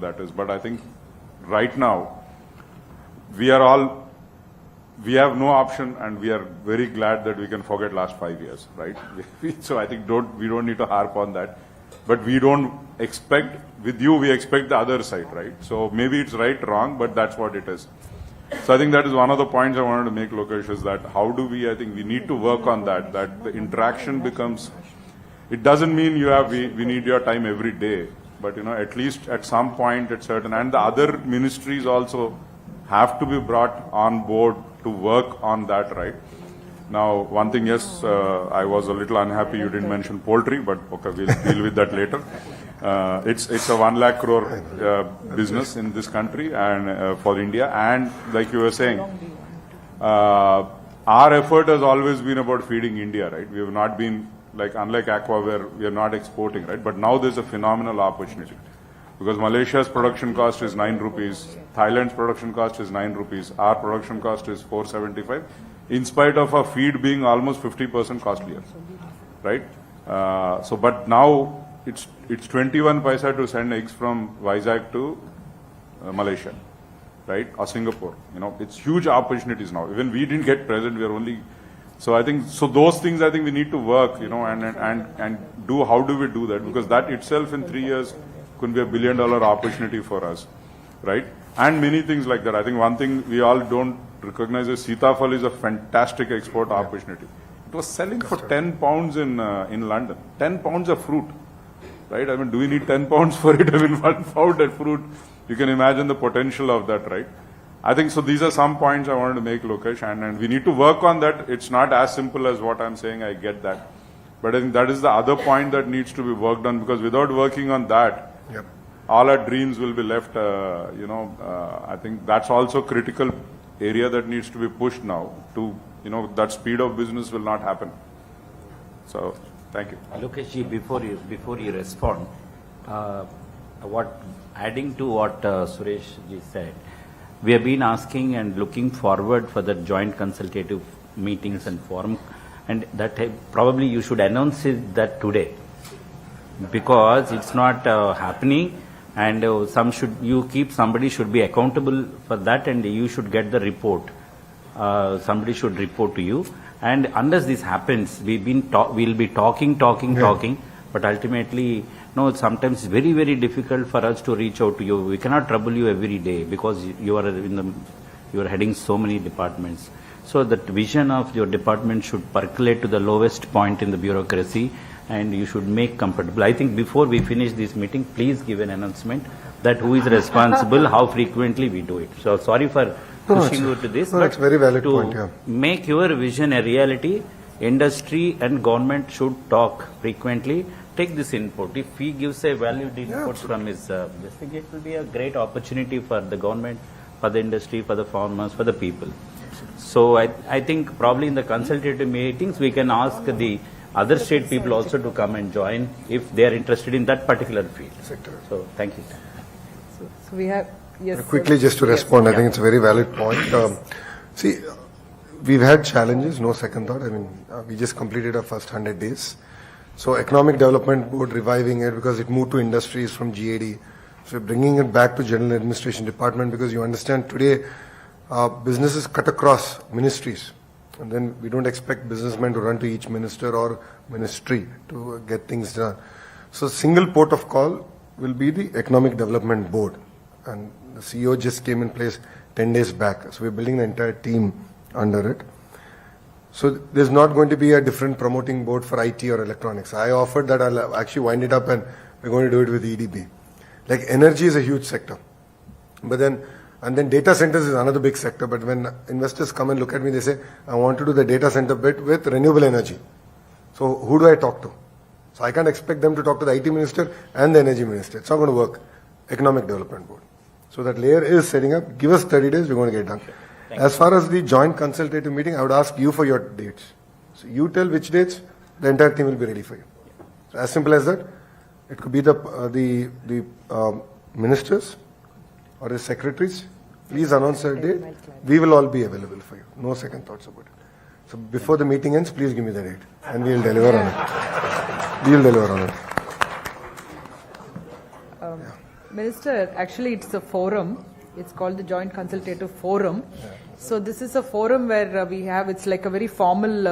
that is. But I think right now, we have no option, and we are very glad that we can forget last 5 years, right? So I think we don't need to harp on that. But we don't expect, with you, we expect the other side, right? So maybe it's right, wrong, but that's what it is. So I think that is one of the points I wanted to make, Lokesh, is that how do we, I think we need to work on that the interaction becomes, it doesn't mean we need your time every day, but at least at some point at certain, and the other ministries also have to be brought on board to work on that, right? Now, one thing, yes, I was a little unhappy you didn't mention poultry, but okay, we'll deal with that later. It's a 1 lakh crore business in this country and for India. And like you were saying, our effort has always been about feeding India, right? We have not been, like, unlike Aqua, where we are not exporting, right? But now there's a phenomenal opportunity. Because Malaysia's production cost is 9 rupees, Thailand's production cost is 9 rupees, our production cost is 475, in spite of our feed being almost 50% costlier, right? So, but now it's 21 paisa to send eggs from Vizag to Malaysia, right? Or Singapore. It's huge opportunities now. Even we didn't get present, we are only. So I think, so those things I think we need to work, and do, how do we do that? Because that itself in 3 years could be $1 billion opportunity for us, right? And many things like that. I think one thing we all don't recognize is Sitafal is a fantastic export opportunity. It was selling for 10 pounds in London. 10 pounds of fruit, right? I mean, do we need 10 pounds for it? I mean, 1 pound of fruit, you can imagine the potential of that, right? I think, so these are some points I wanted to make, Lokesh, and we need to work on that. It's not as simple as what I'm saying, I get that. But I think that is the other point that needs to be worked on, because without working on that, yep, all our dreams will be left, I think that's also critical area that needs to be pushed now to, that speed of business will not happen. So, thank you. Lokesh, before you respond, adding to what Suresh ji said, we have been asking and looking forward for the joint consultative meetings and forum, and that probably you should announce that today, because it's not happening, and somebody should be accountable for that, and you should get the report. Somebody should report to you, and unless this happens, we'll be talking, but ultimately, no, sometimes it's very, very difficult for us to reach out to you. We cannot trouble you every day because you are heading so many departments. So the vision of your department should percolate to the lowest point in the bureaucracy, and you should make comfortable. I think before we finish this meeting, please give an announcement that who is responsible, how frequently we do it. So sorry for pushing you to this, but very valid to point, yeah, make your vision a reality, industry and government should talk frequently. Take this input. If he gives a valued input from his this thing, it will be a great opportunity for the government, for the industry, for the farmers, for the people. So I think probably in the consultative meetings we can ask the other state people also to come and join if they are interested in that particular field. So thank you. So we have, yes. Quickly, just to respond, I think it's a very valid point. See, we've had challenges, no second thought. I mean, we just completed our first 100 days. So Economic Development Board reviving it because it moved to industries from GAD. So we're bringing it back to General Administration Department, because you understand today businesses cut across ministries. And then we don't expect businessmen to run to each minister or ministry to get things done. So single port of call will be the Economic Development Board. And the CEO just came in place 10 days back. So we're building the entire team under it. So there's not going to be a different promoting board for IT or electronics. I offered that I'll actually wind it up and we're going to do it with EDB. Like energy is a huge sector. But then, and then data centers is another big sector. But when investors come and look at me, they say, I want to do the data center bit with renewable energy. So who do I talk to? So I can't expect them to talk to the IT minister and the energy minister. It's not going to work. Economic Development Board. So that layer is setting up. Give us 30 days, we're going to get done. As far as the joint consultative meeting, I would ask you for your dates. So you tell which dates, the entire team will be ready for you. So as simple as that. It could be the ministers or the secretaries. Please announce a date. We will all be available for you. No second thoughts about it. So before the meeting ends, please give me the date, and we will deliver on it. We will deliver on it. Minister, actually it's a forum. It's called the Joint Consultative Forum. So this is a forum where we have, it's like a very formal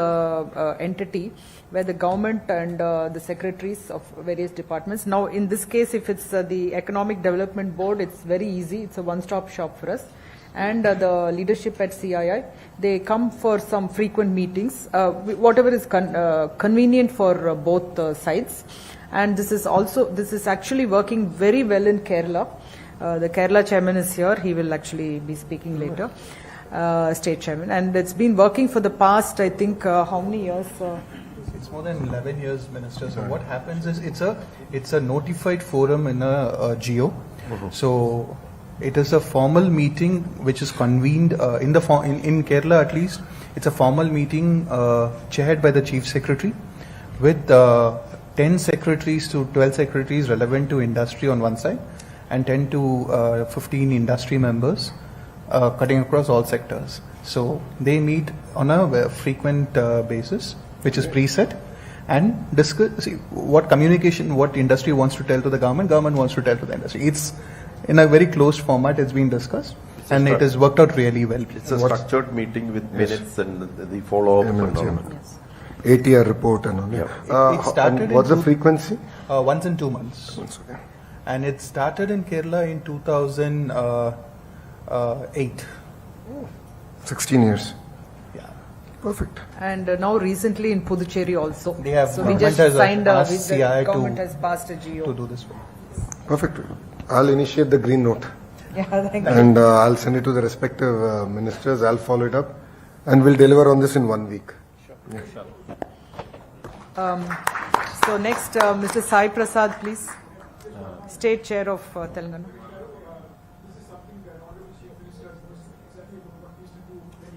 entity where the government and the secretaries of various departments. Now in this case, if it's the Economic Development Board, it's very easy. It's a one-stop shop for us. And the leadership at CII, they come for some frequent meetings, whatever is convenient for both sides. And this is actually working very well in Kerala. The Kerala chairman is here. He will actually be speaking later. State chairman. And it's been working for the past, I think, how many years? It's more than 11 years, Minister. So what happens is it's a notified forum in a geo. So it is a formal meeting which is convened in Kerala at least. It's a formal meeting chaired by the Chief Secretary with 10 secretaries to 12 secretaries relevant to industry on one side and 10 to 15 industry members cutting across all sectors. So they meet on a frequent basis, which is preset, and discuss what communication, what industry wants to tell to the government wants to tell to the industry. It's in a very closed format. It's been discussed, and it has worked out really well. It's a structured meeting with minutes and the follow-up. and all. Yes. ATR report and all. Yeah. It started and what's the in frequency? once in 2 months. Okay. And it started in Kerala in 2008. 16 years. Yeah. Perfect. And now recently in Puducherry also. They have- so we government just has signed, asked the CI government to- has passed a GO. To do this work. Perfect. I'll initiate the green note Yeah, thank you. and I'll send it to the respective ministers. I'll follow it up and we'll deliver on this in 1 week. So next, Mr. Sai Prasad, please. State Chair of Telangana.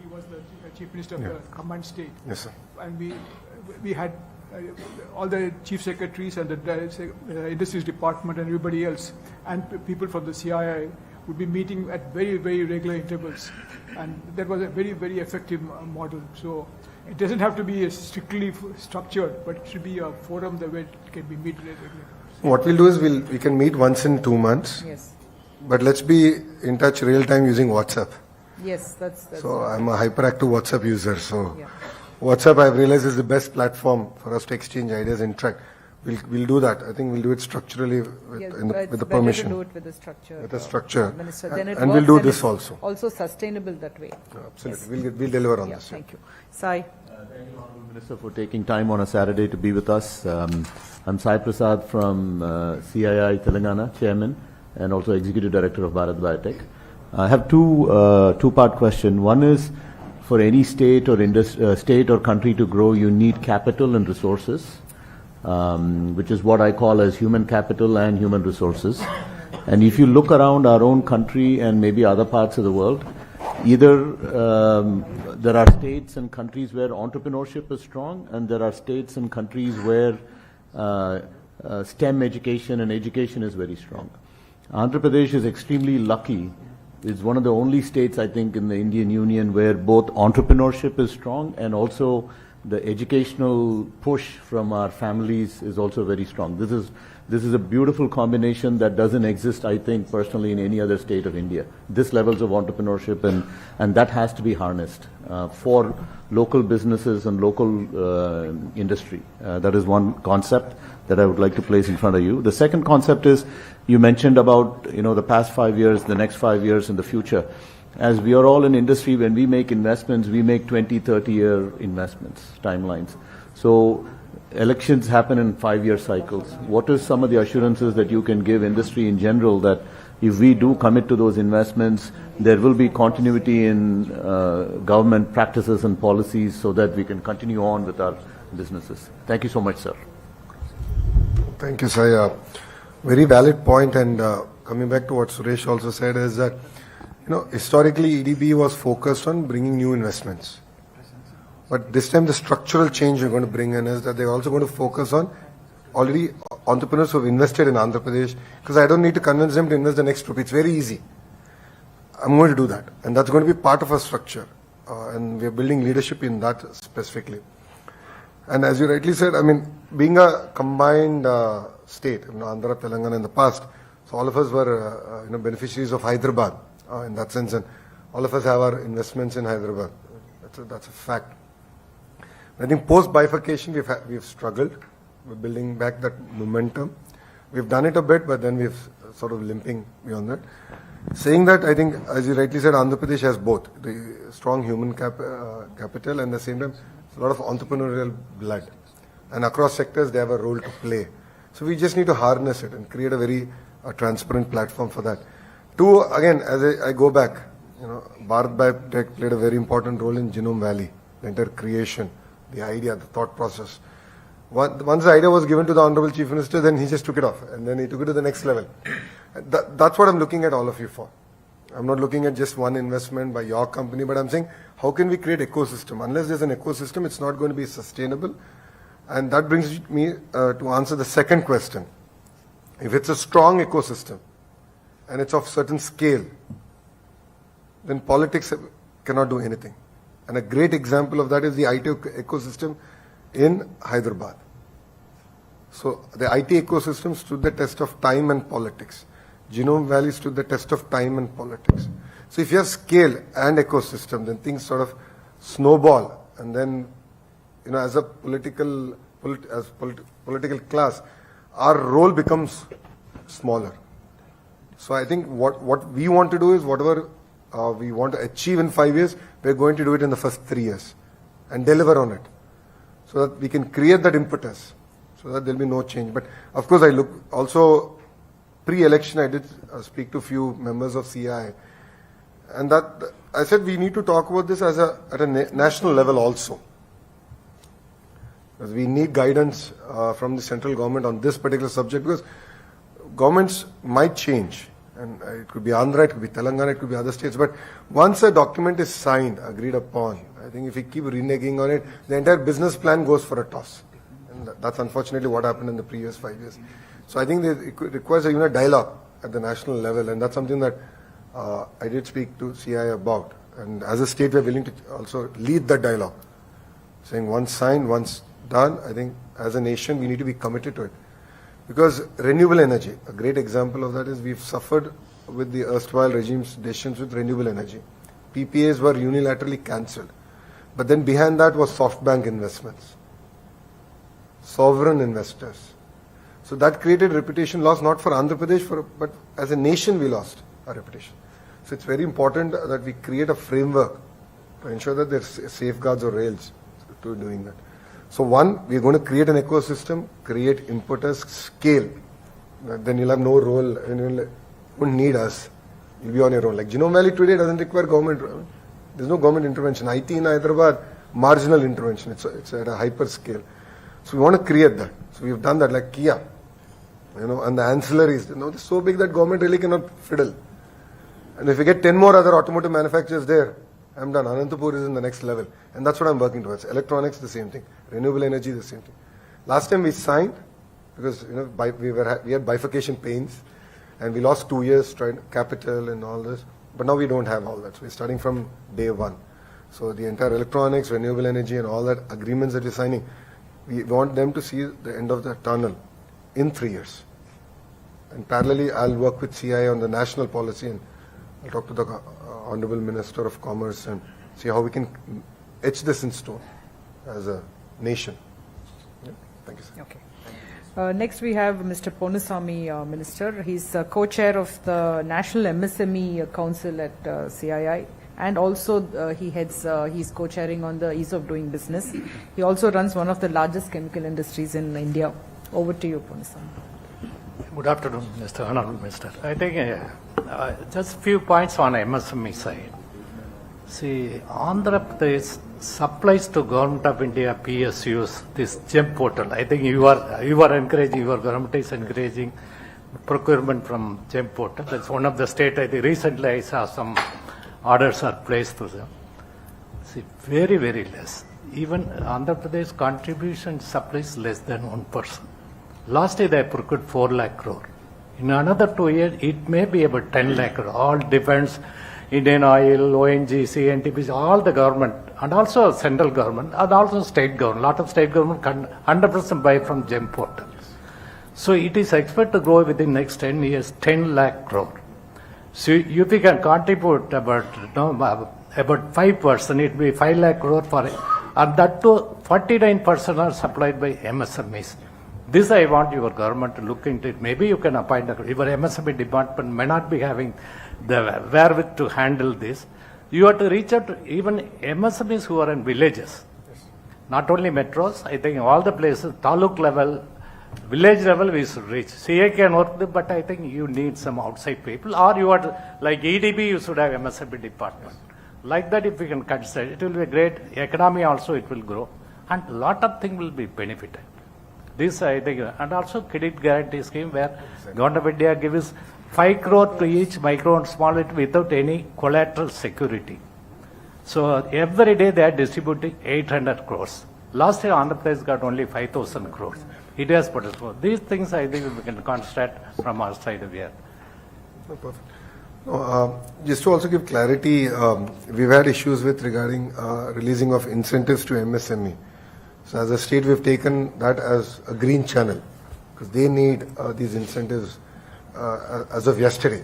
He was the Chief Minister of the combined state, Yes, sir. and we had all the chief secretaries and the industries department and everybody else, and people from the CII would be meeting at very, very regular intervals, and that was a very, very effective model. So it doesn't have to be strictly structured, but it should be a forum that way it can be meet regularly. What we'll do is we can meet once in 2 months, Yes. but let's be in touch real time using WhatsApp. Yes, that's So I'm a hyperactive WhatsApp user. So Yeah. WhatsApp, I've realized, is the best platform for us to exchange ideas and interact. We'll do that. I think we'll do it structurally with, yes, with but the it's permission. better to do it with the structure. With the structure. Minister. And- Then it and we'll works do and this it's also. Also sustainable that way. Absolutely. We'll deliver on Yeah, this. thank you. Sai. Minister, for taking time on a Saturday to be with us. I'm Sai Prasad from CII Telangana, Chairman, and also Executive Director of Bharat Biotech. I have two-part question. One is, for any state or state or country to grow, you need capital and resources, which is what I call as human capital and human resources. And if you look around our own country and maybe other parts of the world, either there are states and countries where entrepreneurship is strong, and there are states and countries where STEM education and education is very strong. Andhra Pradesh is extremely lucky. It's one of the only states, I think, in the Indian Union where both entrepreneurship is strong and also the educational push from our families is also very strong. This is a beautiful combination that doesn't exist, I think, personally in any other state of India. This levels of entrepreneurship and that has to be harnessed for local businesses and local industry. That is one concept that I would like to place in front of you. The second concept is, you mentioned about, the past 5 years, the next 5 years in the future. As we are all in industry, when we make investments, we make 20, 30-year investments, timelines. So elections happen in 5-year cycles. What are some of the assurances that you can give industry in general that if we do commit to those investments, there will be continuity in government practices and policies so that we can continue on with our businesses? Thank you so much, sir. Thank you, Sai. Very valid point, and coming back to what Suresh also said is that, historically EDB was focused on bringing new investments. But this time the structural change we're going to bring in is that they're also going to focus on already entrepreneurs who have invested in Andhra Pradesh, because I don't need to convince them to invest the next rupee. It's very easy. I'm going to do that. And that's going to be part of our structure. And we're building leadership in that specifically. And as you rightly said, being a combined state, Andhra, Telangana in the past, So all of us were, beneficiaries of Hyderabad in that sense, and all of us have our investments in Hyderabad. That's a fact. I think post bifurcation we've struggled. We're building back that momentum. We've done it a bit, but then we've sort of limping beyond that. Saying that, I think, as you rightly said, Andhra Pradesh has both the strong human capital and at the same time a lot of entrepreneurial blood. And across sectors, they have a role to play. So we just need to harness it and create a very transparent platform for that. Two, again, as I go back, Bharat Biotech played a very important role in Genome Valley, the entire creation, the idea, the thought process. Once the idea was given to the Honorable Chief Minister, then he just took it off and then he took it to the next level. That's what I'm looking at all of you for. I'm not looking at just one investment by your company, but I'm saying, how can we create ecosystem? Unless there's an ecosystem, it's not going to be sustainable. And that brings me to answer the second question. If it's a strong ecosystem and it's of certain scale, then politics cannot do anything. And a great example of that is the IT ecosystem in Hyderabad. So the IT ecosystem stood the test of time and politics. Genome Valley stood the test of time and politics. So if you have scale and ecosystem, then things sort of snowball, and then as a political class, our role becomes smaller. So I think what we want to do is whatever we want to achieve in 5 years, we're going to do it in the first 3 years and deliver on it, so that we can create that impetus, so that there'll be no change. But of course, I look also pre-election, I did speak to a few members of CI, and that I said we need to talk about this at a national level also. Because we need guidance from the central government on this particular subject, because governments might change, and it could be Andhra, it could be Telangana, it could be other states, but once a document is signed, agreed upon, I think if we keep reneging on it, the entire business plan goes for a toss. And that's unfortunately what happened in the previous 5 years. So I think it requires even a dialogue at the national level, and that's something that I did speak to CI about. And as a state, we're willing to also lead that dialogue, saying once signed, once done, I think as a nation, we need to be committed to it. Because renewable energy, a great example of that is we've suffered with the erstwhile regime's decisions with renewable energy. PPAs were unilaterally cancelled. But then behind that was SoftBank investments, sovereign investors. So that created reputation loss, not for Andhra Pradesh, but as a nation we lost our reputation. So it's very important that we create a framework to ensure that there's safeguards or rails to doing that. So one, we're going to create an ecosystem, create impetus, scale. Then you'll have no role, and you won't need us. You'll be on your own. Like Genome Valley today doesn't require government. There's no government intervention. IT in Hyderabad, marginal intervention. It's at a hyper scale. So we want to create that. So we've done that, like Kia, and the ancillaries. It's so big that government really cannot fiddle. And if we get 10 more other automotive manufacturers there, I'm done. Anantapur is in the next level. And that's what I'm working towards. Electronics, the same thing. Renewable energy, the same thing. Last time we signed, because we had bifurcation pains, and we lost 2 years trying capital and all this. But now we don't have all that. So we're starting from day one. So the entire electronics, renewable energy, and all that agreements that we're signing, we want them to see the end of the tunnel in 3 years. And parallelly, I'll work with CI on the national policy, and I'll talk to the Honorable Minister of Commerce and see how we can etch this in stone as a nation. Yeah. Thank you, sir. Okay. Next we have Mr. Ponusamy, Minister. He's co-chair of the National MSME Council at CII, and also he's co-chairing on the ease of doing business. He also runs one of the largest chemical industries in India. Over to you, Ponusamy. Good afternoon, Mr. Honorable Minister. I think just a few points on MSME side. See, Andhra Pradesh supplies to Government of India PSUs this GEM portal. I think you are encouraging, your government is encouraging procurement from GEM portal. That's one of the state. I think recently I saw some orders are placed to them. See, very, very less. Even Andhra Pradesh contribution supplies less than 1%. Last year they procured 4 lakh crore. In another 2 years, it may be about 10 lakh crore. All depends, Indian Oil, ONGC, NTPC, all the government, and also central government, and also state government. A lot of state government can 100% buy from GEM portals. So it is expected to grow within next 10 years, 10 lakh crore. So if we can contribute about 5%, it will be 5 lakh crore for it. And that too, 49% are supplied by MSMEs. This I want your government to look into it. Maybe you can appoint your MSME department may not be having the wherewith to handle this. You have to reach out to even MSMEs who are in villages. Not only metros, I think all the places, taluk level, village level we should reach. CA can work, but I think you need some outside people, or you are like EDB, you should have MSME department. Like that, if we can consider, it will be great. Economy also it will grow, and a lot of things will be benefited. This I think, and also credit guarantee scheme where Government of India gives 5 crore to each micro and small without any collateral security. So every day they are distributing 800 crores. Last year Andhra Pradesh got only 5,000 crores. It has potential. These things I think we can concentrate from our side of here. No, perfect. No, just to also give clarity, we've had issues with regarding releasing of incentives to MSME. So as a state, we've taken that as a green channel because they need these incentives as of yesterday.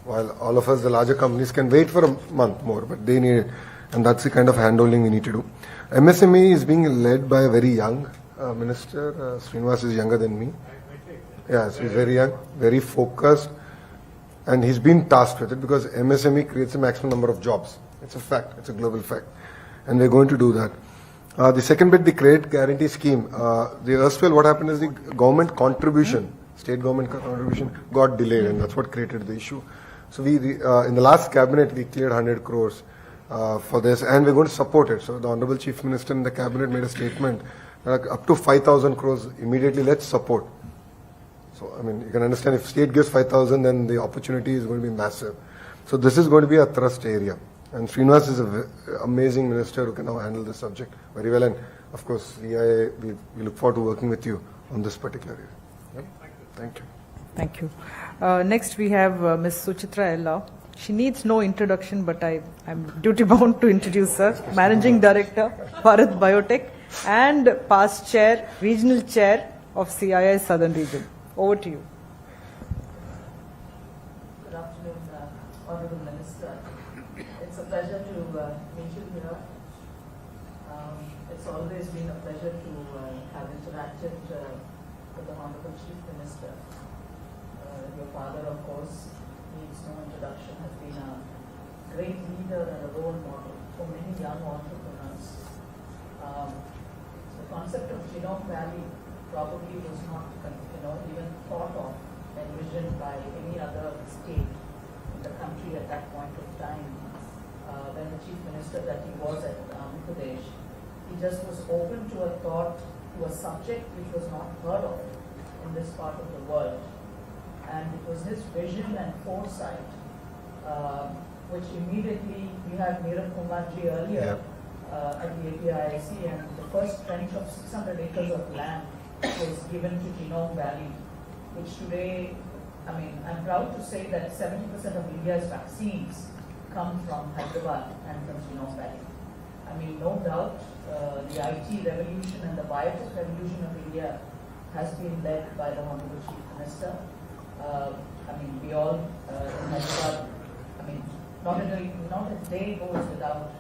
While all of us, the larger companies, can wait for a month more, but they need it. And that's the kind of handholding we need to do. MSME is being led by a very young minister. Srinivas is younger than me. Yeah, so he's very young, very focused. And he's been tasked with it because MSME creates a maximum number of jobs. It's a fact. It's a global fact. And we're going to do that. The second bit, the credit guarantee scheme. The erstwhile, what happened is the government contribution, state government contribution got delayed, and that's what created the issue. So we, in the last cabinet, we cleared 100 crores for this, and we're going to support it. So the Honorable Chief Minister in the cabinet made a statement, up to 5,000 crores immediately, let's support. So, I mean, you can understand if state gives 5,000, then the opportunity is going to be massive. So this is going to be a thrust area. And Srinivas is an amazing minister who can now handle this subject very well. And of course, we look forward to working with you on this particular area. Yep. Thank you. Thank you. Next we have Ms. Suchitra Ella. She needs no introduction, but I'm duty bound to introduce her. Managing Director, Bharat Biotech, and past chair, regional chair of CII Southern Region. Over to you. Good afternoon, Honourable Minister. It's a pleasure to meet you here. It's always been a pleasure to have interacted with the Honourable Chief Minister. Your father, of course, needs no introduction, has been a great leader and a role model for many young entrepreneurs. The concept of Genome Valley probably was not, even thought of, envisioned by any other state in the country at that point of time. When the Chief Minister that he was at Andhra Pradesh, he just was open to a thought, to a subject which was not heard of in this part of the world. And it was his vision and foresight, which immediately, we had Neerav Kumarji earlier at the APIIC, and the first trench of 600 acres of land was given to Genome Valley, which today, I'm proud to say that 70% of India's vaccines come from Hyderabad and from Genome Valley. No doubt, the IT revolution and the biotech revolution of India has been led by the Honorable Chief Minister. We all in Hyderabad, not a day goes without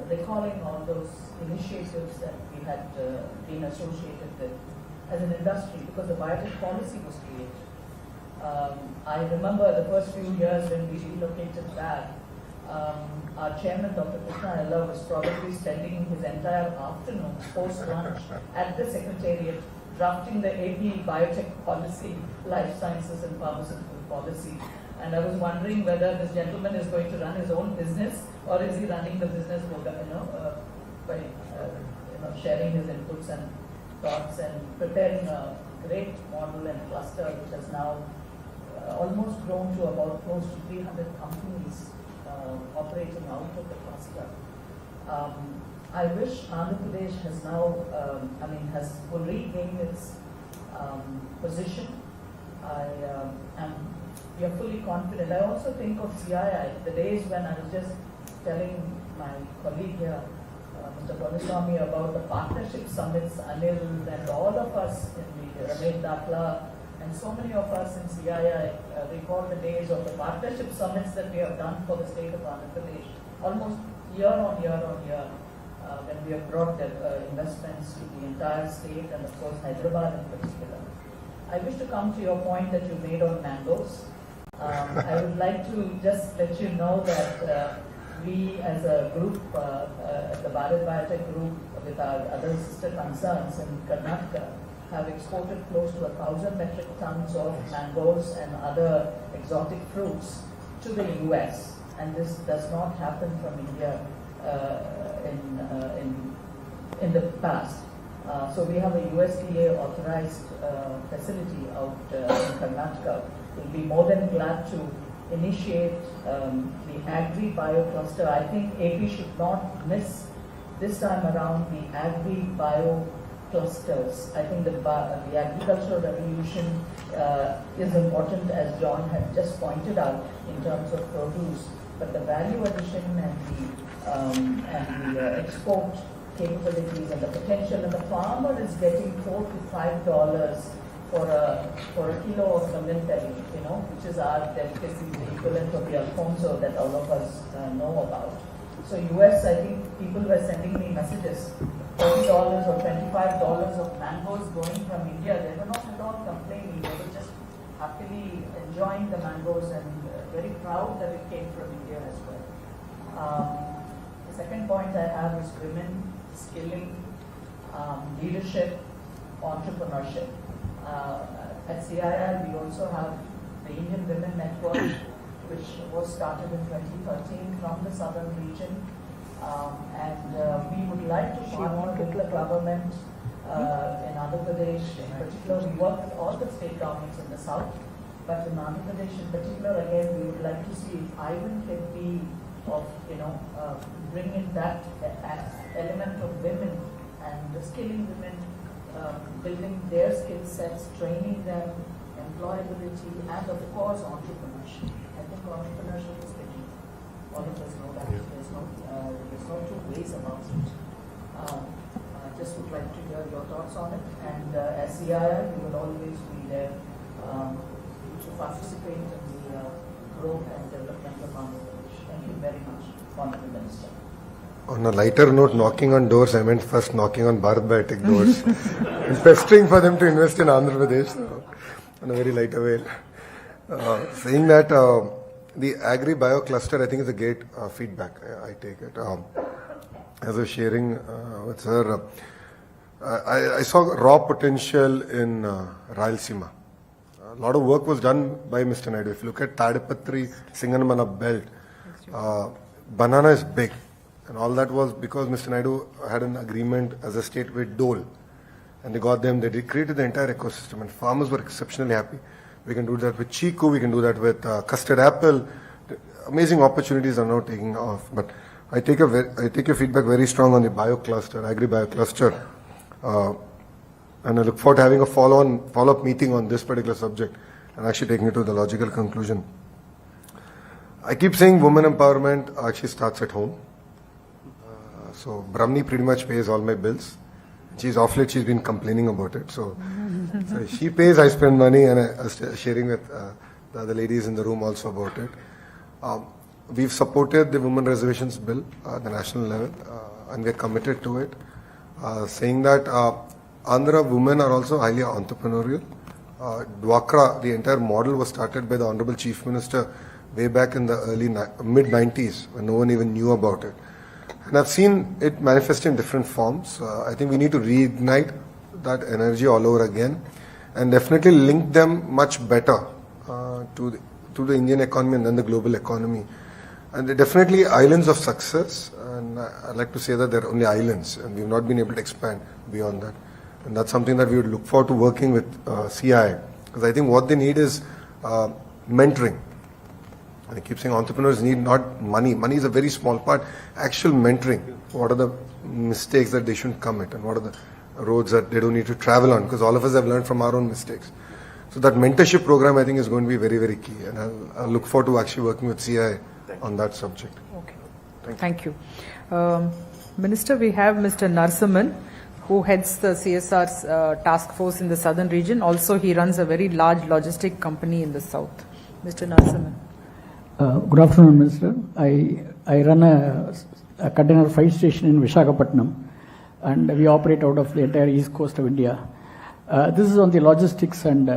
recalling all those initiatives that we had been associated with as an industry, because the biotech policy was created. I remember the first few years when we relocated back, our chairman, Dr. Krishna Ella, was probably spending his entire afternoon post-lunch at the Secretariat drafting the AP biotech policy, life sciences and pharmaceutical policy. And I was wondering whether this gentleman is going to run his own business, or is he running the business by sharing his inputs and thoughts and preparing a great model and cluster which has now almost grown to about close to 300 companies operating out of the cluster. I wish Andhra Pradesh has now, has regained its position. We are fully confident. I also think of CII, the days when I was just telling my colleague here, Mr. Palaniswamy about the partnership summits, Anil and all of us in the Ramesh Dakla and so many of us in CII recall the days of the partnership summits that we have done for the state of Andhra Pradesh, almost year on year when we have brought the investments to the entire state and of course Hyderabad in particular. I wish to come to your point that you made on mangoes. I would like to just let you know that we as a group, the Bharat Biotech group with our other sister concerns in Karnataka have exported close to 1,000 metric tons of mangoes and other exotic fruits to the US. And this does not happen from India in the past. So we have a USDA authorized facility out in Karnataka. We'll be more than glad to initiate the Agri-Bio cluster. I think AP should not miss this time around the Agri-Bio clusters. I think the agricultural revolution is important, as John had just pointed out, in terms of produce, but the value addition and the export capabilities and the potential, and the farmer is getting $4 to $5 for a kilo of millet, which is our delicacy, the equivalent of the Alfonso that all of us know about. So US, I think people were sending me messages, $30 or $25 of mangoes going from India. They were not at all complaining. They were just happily enjoying the mangoes and very proud that it came from India as well. The second point I have is women, skilling, leadership, entrepreneurship. At CII, we also have the Indian Women Network, which was started in 2013 from the southern region. We would like to partner with the government in Andhra Pradesh. In particular, we work with all the state governments in the south, but in Andhra Pradesh in particular, again, we would like to see if Ivan can be of, bring in that element of women and the skilling women, building their skill sets, training them, employability, and of course entrepreneurship. I think entrepreneurship is the key. All of us know that. There's no two ways about it. I just would like to hear your thoughts on it. And as CII, we will always be there to participate in the growth and development of Andhra Pradesh. Thank you very much, Honorable Minister. On a lighter note, knocking on doors, I meant first knocking on Bharat Biotech doors and pestering for them to invest in Andhra Pradesh, so, on a very lighter way. Saying that the Agri-Bio cluster, I think, is a great feedback. I take it. As I was sharing with her, I saw raw potential in Rayalaseema. A lot of work was done by Mr. Naidu. If you look at Tadipatri, Singanamana belt, banana is big. And all that was because Mr. Naidu had an agreement as a state with Dole. And they got them, they created the entire ecosystem, and farmers were exceptionally happy. We can do that with Chiku, we can do that with custard apple. Amazing opportunities are now taking off. But I take your feedback very strong on the bio cluster, agri-bio cluster. And I look forward to having a follow-up meeting on this particular subject and actually taking it to the logical conclusion. I keep saying women empowerment actually starts at home. So Brahmani pretty much pays all my bills. She's off late, she's been complaining about it. So she pays, I spend money, and I was sharing with the other ladies in the room also about it. We've supported the women reservations bill at the national level, and we're committed to it. Saying that Andhra women are also highly entrepreneurial. Dwakra, the entire model was started by the Honorable Chief Minister way back in the early mid-90s when no one even knew about it. And I've seen it manifest in different forms. I think we need to reignite that energy all over again and definitely link them much better to the Indian economy and then the global economy. And they're definitely islands of success. And I like to say that they're only islands and we've not been able to expand beyond that. And that's something that we would look forward to working with CI. Because I think what they need is mentoring. I keep saying entrepreneurs need not money. Money is a very small part. Actual mentoring. What are the mistakes that they shouldn't commit and what are the roads that they don't need to travel on? Because all of us have learned from our own mistakes. So that mentorship program I think is going to be very, very key. And I'll look forward to actually working with CI on that subject. Okay. Thank you. Minister, we have Mr. Narasimhan, who heads the CSR's task force in the southern region. Also, he runs a very large logistic company in the south. Mr. Narasimhan. Good afternoon, Minister. I run a container freight station in Visakhapatnam, and we operate out of the entire east coast of India. This is on the logistics and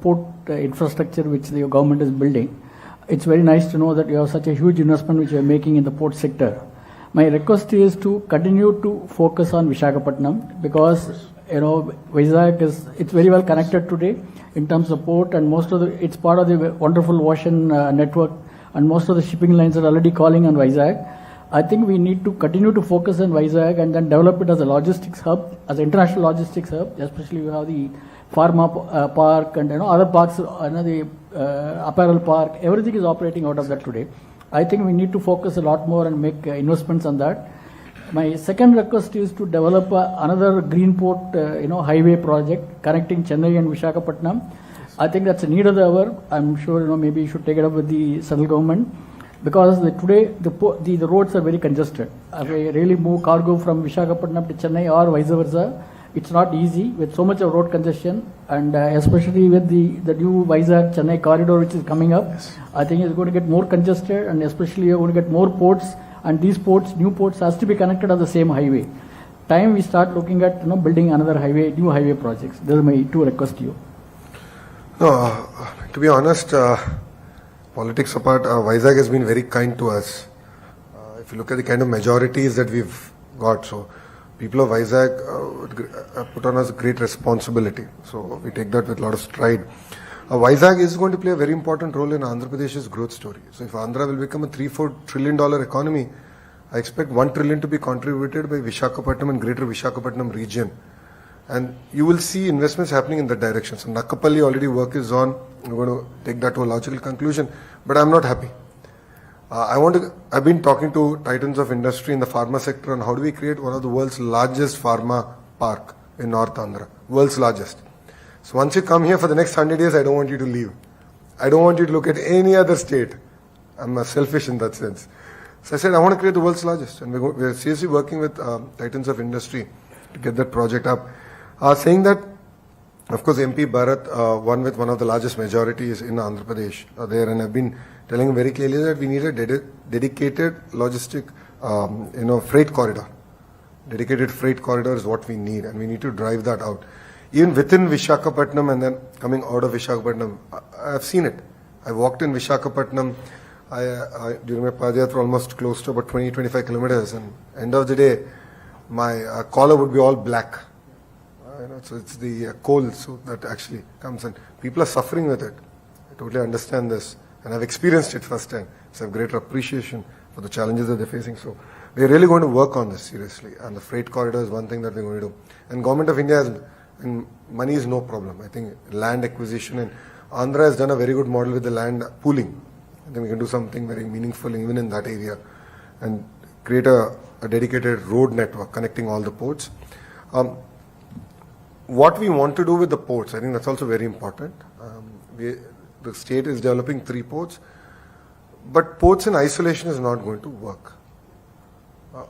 port infrastructure which the government is building. It's very nice to know that you have such a huge investment which you are making in the port sector. My request is to continue to focus on Visakhapatnam because Vizag it's very well connected today in terms of port, and it's part of the wonderful ocean network, and most of the shipping lines are already calling on Vizag. I think we need to continue to focus on Vizag and then develop it as a logistics hub, as an international logistics hub. Especially we have the pharma park and other parks, the apparel park. Everything is operating out of that today. I think we need to focus a lot more and make investments on that. My second request is to develop another green port, highway project connecting Chennai and Visakhapatnam. I think that's a need of the hour. I'm sure maybe you should take it up with the central government, because today the roads are very congested. If we really move cargo from Visakhapatnam to Chennai or vice versa, it's not easy with so much of road congestion, and especially with the new Vizag Chennai corridor which is coming up. Yes. I think it's going to get more congested, and especially you're going to get more ports, and these ports, new ports, has to be connected on the same highway. Time we start looking at building another highway, new highway projects. Those are my two requests to you. No, to be honest, politics apart, Vizag has been very kind to us. If you look at the kind of majorities that we've got, so people of Vizag put on us great responsibility. So we take that with a lot of stride. Vizag is going to play a very important role in Andhra Pradesh's growth story. So if Andhra will become a $3-4 trillion economy, I expect $1 trillion to be contributed by Visakhapatnam and greater Visakhapatnam region. And you will see investments happening in that direction. So Nakapalli already work is on. We're going to take that to a logical conclusion. But I'm not happy. I've been talking to titans of industry in the pharma sector on how do we create one of the world's largest pharma park in North Andhra. World's largest. So once you come here for the next 100 years, I don't want you to leave. I don't want you to look at any other state. I'm selfish in that sense. So I said, I want to create the world's largest. And we're seriously working with titans of industry to get that project up. Saying that, of course, MP Bharat won with one of the largest majorities in Andhra Pradesh there, and I've been telling him very clearly that we need a dedicated logistic, freight corridor. Dedicated freight corridor is what we need, and we need to drive that out. Even within Visakhapatnam and then coming out of Visakhapatnam, I've seen it. I walked in Visakhapatnam during my Padayatra almost close to about 20-25 kilometers, and end of the day, my collar would be all black. So it's the coal so that actually comes, and people are suffering with it. I totally understand this, and I've experienced it firsthand. So I have greater appreciation for the challenges that they're facing. So we're really going to work on this seriously, and the freight corridor is one thing that we're going to do. And Government of India has, and money is no problem. I think land acquisition, and Andhra has done a very good model with the land pooling. I think we can do something very meaningful even in that area, and create a dedicated road network connecting all the ports. What we want to do with the ports, I think that's also very important. The state is developing 3 ports, but ports in isolation is not going to work.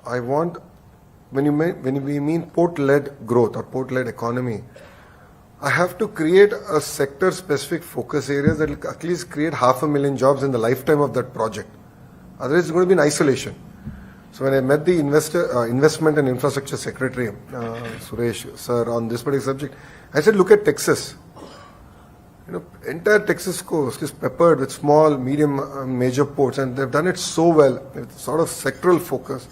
I want, when we mean port-led growth or port-led economy, I have to create a sector-specific focus areas that will at least create 500,000 jobs in the lifetime of that project. Otherwise, it's going to be in isolation. So when I met the Investment and Infrastructure Secretary, Suresh sir, on this particular subject, I said, look at Texas. Entire Texas coast is peppered with small, medium, major ports, and they've done it so well, with sort of sectoral focus,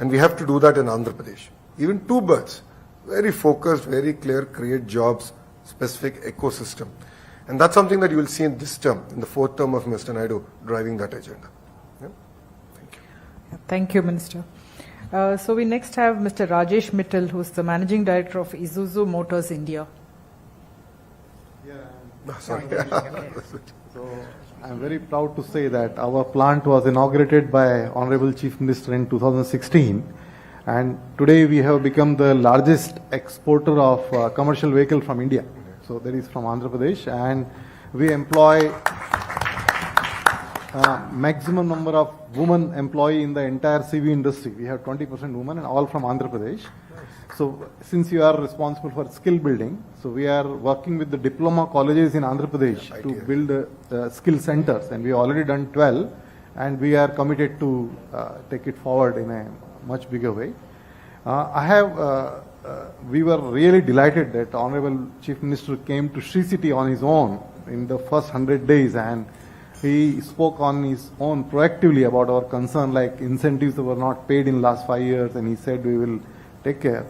and we have to do that in Andhra Pradesh. Even 2 birds, very focused, very clear, create jobs, specific ecosystem. And that's something that you will see in this term, in the 4th term of Mr. Naidu, driving that agenda. Thank you, Minister. So we next have Mr. Rajesh Mittal, who is the Managing Director of Isuzu Motors India. Sorry. So I'm very proud to say that our plant was inaugurated by Honorable Chief Minister in 2016, and today we have become the largest exporter of commercial vehicle from India. So that is from Andhra Pradesh, and we employ maximum number of women employee in the entire CV industry. We have 20% women and all from Andhra Pradesh. So since you are responsible for skill building, so we are working with the diploma colleges in Andhra Pradesh to build skill centers, and we have already done 12, and we are committed to take it forward in a much bigger way. We were really delighted that Honorable Chief Minister came to Sri City on his own in the first 100 days, and he spoke on his own proactively about our concern, like incentives that were not paid in last 5 years, and he said we will take care.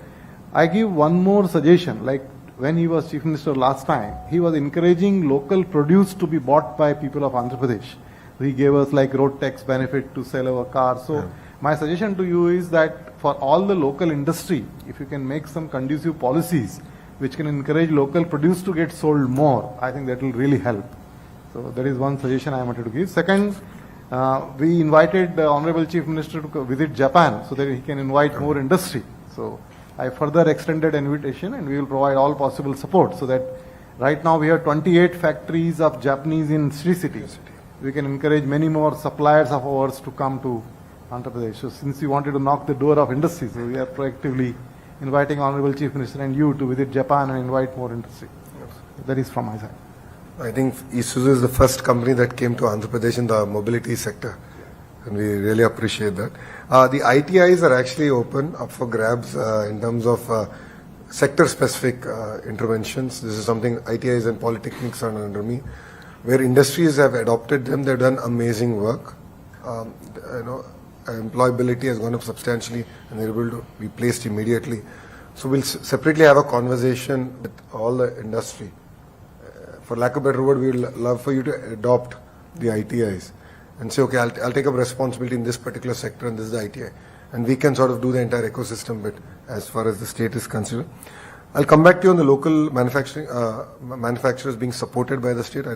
I give one more suggestion, like when he was Chief Minister last time, he was encouraging local produce to be bought by people of Andhra Pradesh. He gave us like road tax benefit to sell our cars. So my suggestion to you is that for all the local industry, if you can make some conducive policies which can encourage local produce to get sold more, I think that will really help. So that is one suggestion I wanted to give. Second, we invited the Honorable Chief Minister to visit Japan so that he can invite more industry. So I further extended invitation, and we will provide all possible support so that right now we have 28 factories of Japanese in Sri City. We can encourage many more suppliers of ours to come to Andhra Pradesh. So since you wanted to knock the door of industry, so we are proactively inviting Honorable Chief Minister and you to visit Japan and invite more industry. That is from my side. I think Isuzu is the first company that came to Andhra Pradesh in the mobility sector, and we really appreciate that. The ITIs are actually open up for grabs in terms of sector-specific interventions. This is something ITIs and polytechnics are under me, where industries have adopted them. They've done amazing work. Employability has gone up substantially, and they're able to be placed immediately. So we'll separately have a conversation with all the industry. For lack of a better word, we would love for you to adopt the ITIs and say, okay, I'll take up responsibility in this particular sector, and this is the ITI. And we can sort of do the entire ecosystem bit as far as the state is concerned. I'll come back to you on the local manufacturers being supported by the state.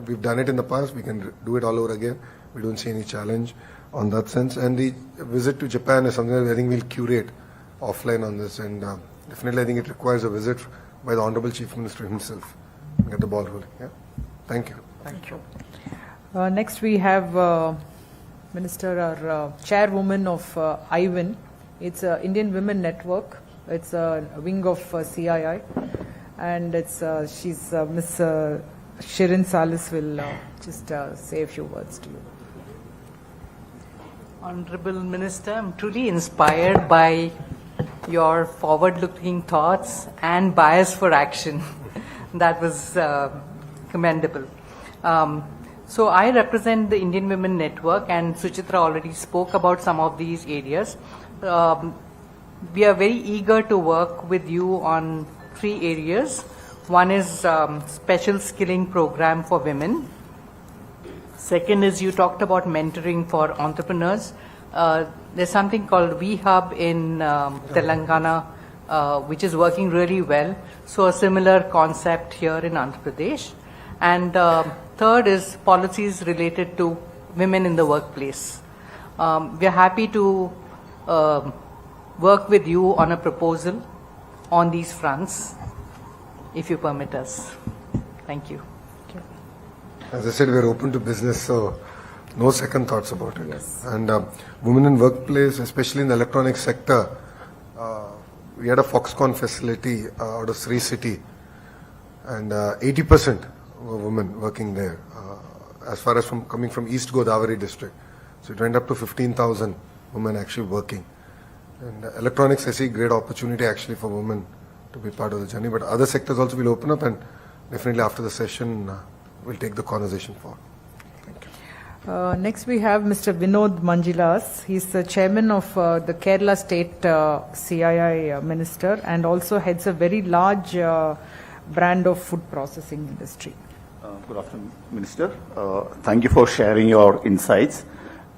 We've done it in the past. We can do it all over again. We don't see any challenge on that sense. And the visit to Japan is something that I think we'll curate offline on this. And definitely I think it requires a visit by the Honorable Chief Minister himself. Get the ball rolling. Yeah. Thank you. Thank you. Next we have Minister or Chairwoman of IWIN. It's Indian Women Network. It's a wing of CII, and it's she's Miss Shirin Salis will just say a few words to you. Honorable Minister, I'm truly inspired by your forward-looking thoughts and bias for action. That was commendable. So I represent the Indian Women Network, and Suchitra already spoke about some of these areas. We are very eager to work with you on 3 areas. One is special skilling program for women. Second is you talked about mentoring for entrepreneurs. There's something called V-Hub in Telangana, which is working really well. So a similar concept here in Andhra Pradesh. And third is policies related to women in the workplace. We are happy to work with you on a proposal on these fronts, if you permit us. Thank you. As I said, we're open to business, so no second thoughts about it. Yes. And women in workplace, especially in the electronic sector, we had a Foxconn facility out of Sri City, and 80% were women working there, as far as coming from East Godavari district. So it went up to 15,000 women actually working. And electronics, I see great opportunity actually for women to be part of the journey, but other sectors also will open up, and definitely after the session, we'll take the conversation forward. Thank you. Next we have Mr. Vinod Manjilas. He's the chairman of the Kerala State CII Minister, and also heads a very large brand of food processing industry. Good afternoon, Minister. Thank you for sharing your insights,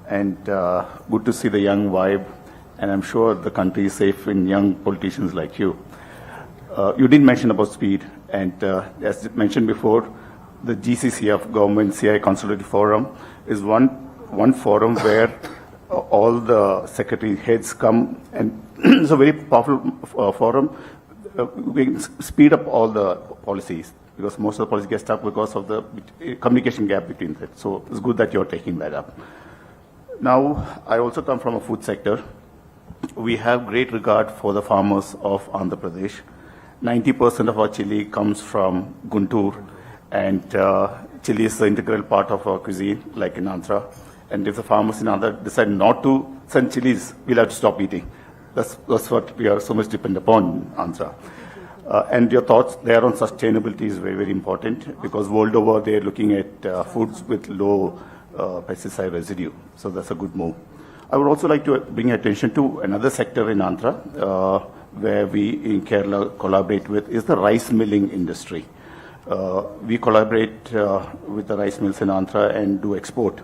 and good to see the young vibe, and I'm sure the country is safe in young politicians like you. You did mention about speed, and as mentioned before, the GCCF, Government CI Consultative Forum, is one forum where all the secretary heads come, and it's a very powerful forum. We speed up all the policies. because most of the policies get stuck because of the communication gap between them. So it's good that you're taking that up. Now, I also come from a food sector. We have great regard for the farmers of Andhra Pradesh. 90% of our chili comes from Guntur, and chili is an integral part of our cuisine, like in Andhra. And if the farmers in Andhra decide not to send chilies, we'll have to stop eating. That's what we are so much dependent upon in Andhra. And your thoughts there on sustainability is very, very important, because world over they're looking at foods with low pesticide residue. So that's a good move. I would also like to bring attention to another sector in Andhra, where we in Kerala collaborate with, is the rice milling industry. We collaborate with the rice mills in Andhra and do export.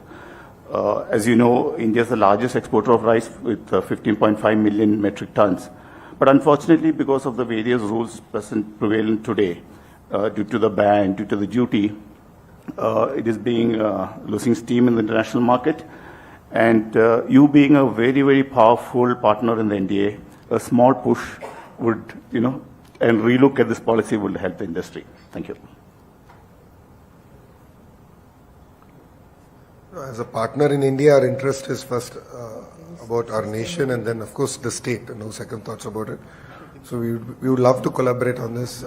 As you know, India is the largest exporter of rice with 15.5 million metric tons. But unfortunately, because of the various rules prevalent today, due to the ban, due to the duty, it is losing steam in the international market. And you being a very, very powerful partner in the NDA, a small push would, and relook at this policy would help the industry. Thank you. As a partner in India, our interest is first about our nation, and then, of course, the state. No second thoughts about it. So we would love to collaborate on this.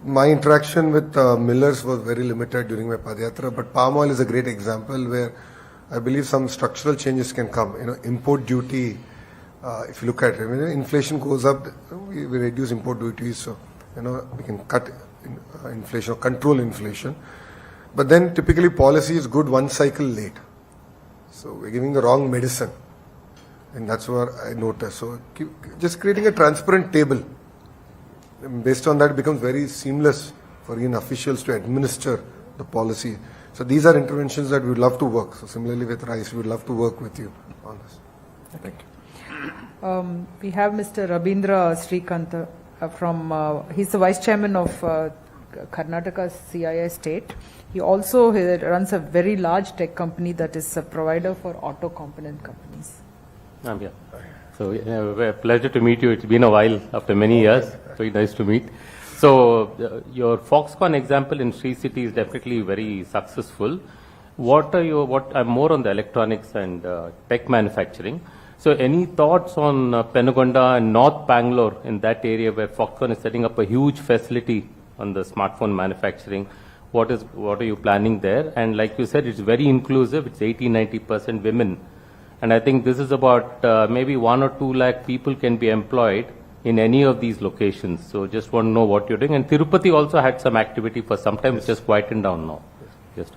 My interaction with millers was very limited during my Padayatra, but palm oil is a great example where I believe some structural changes can come. Import duty, if you look at it, inflation goes up, we reduce import duties, so we can cut inflation or control inflation. But then typically policy is good one cycle late. So we're giving the wrong medicine, and that's what I noticed. So just creating a transparent table. Based on that, it becomes very seamless for officials to administer the policy. So these are interventions that we would love to work. So similarly with rice, we would love to work with you on this. Thank you. We have Mr. Rabindra Srikant he's the Vice Chairman of Karnataka CII state. He also runs a very large tech company that is a provider for auto component companies. Yeah. So a pleasure to meet you. It's been a while after many years. Very nice to meet. So your Foxconn example in Sri City is definitely very successful. I'm more on the electronics and tech manufacturing. So any thoughts on Penugonda and North Bangalore, in that area where Foxconn is setting up a huge facility on the smartphone manufacturing? What are you planning there? And like you said, it's very inclusive. It's 80-90% women. And I think this is about maybe 1 or 2 lakh people can be employed in any of these locations. So just want to know what you're doing. And Tirupati also had some activity for some time, which has quietened down now. Just